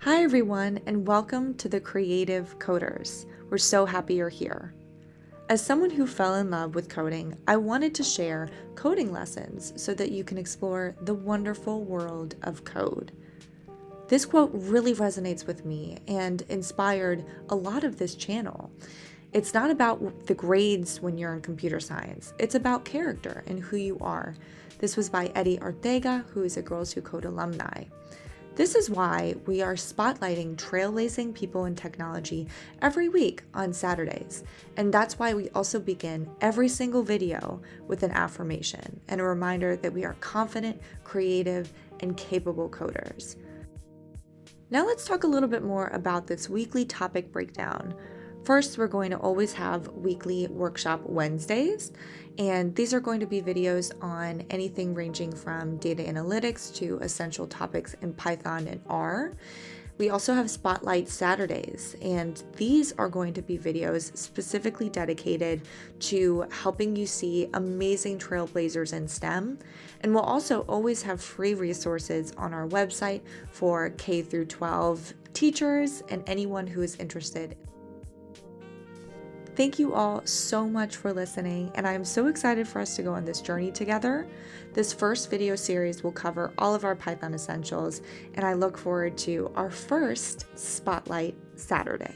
Hi everyone, and welcome to the Creative Coders. We're so happy you're here. As someone who fell in love with coding, I wanted to share coding lessons so that you can explore the wonderful world of code. This quote really resonates with me and inspired a lot of this channel. It's not about the grades when you're in computer science, it's about character and who you are. This was by Eddie Ortega, who is a Girls Who Code alumni. This is why we are spotlighting trailblazing people in technology every week on Saturdays. And that's why we also begin every single video with an affirmation and a reminder that we are confident, creative, and capable coders. Now let's talk a little bit more about this weekly topic breakdown. First, we're going to always have weekly workshop Wednesdays, and these are going to be videos on anything ranging from data analytics to essential topics in Python and R. We also have Spotlight Saturdays, and these are going to be videos specifically dedicated to helping you see amazing trailblazers in STEM. And we'll also always have free resources on our website for K through 12 teachers and anyone who is interested. Thank you all so much for listening, and I'm so excited for us to go on this journey together. This first video series will cover all of our Python essentials, and I look forward to our first Spotlight Saturday.